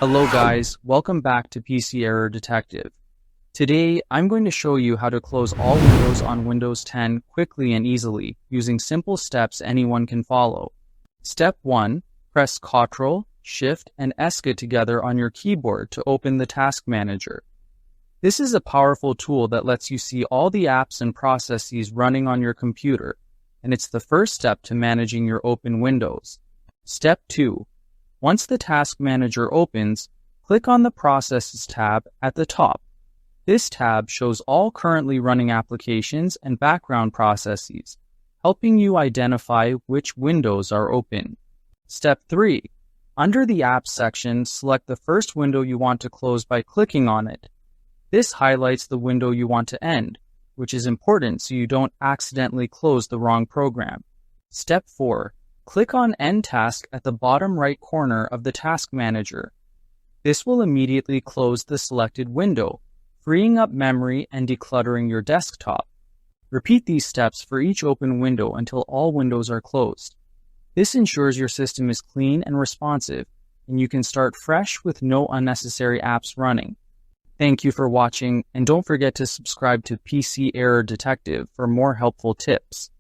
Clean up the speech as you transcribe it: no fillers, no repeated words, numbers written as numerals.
Hello guys, welcome back to PC Error Detective. Today, I'm going to show you how to close all windows on Windows 10 quickly and easily using simple steps anyone can follow. Step 1. Press Ctrl, Shift, and Esc together on your keyboard to open the Task Manager. This is a powerful tool that lets you see all the apps and processes running on your computer, and it's the first step to managing your open windows. Step 2. Once the Task Manager opens, click on the Processes tab at the top. This tab shows all currently running applications and background processes, helping you identify which windows are open. Step 3. Under the Apps section, select the first window you want to close by clicking on it. This highlights the window you want to end, which is important so you don't accidentally close the wrong program. Step 4. Click on End Task at the bottom right corner of the Task Manager. This will immediately close the selected window, freeing up memory and decluttering your desktop. Repeat these steps for each open window until all windows are closed. This ensures your system is clean and responsive, and you can start fresh with no unnecessary apps running. Thank you for watching, and don't forget to subscribe to PC Error Detective for more helpful tips.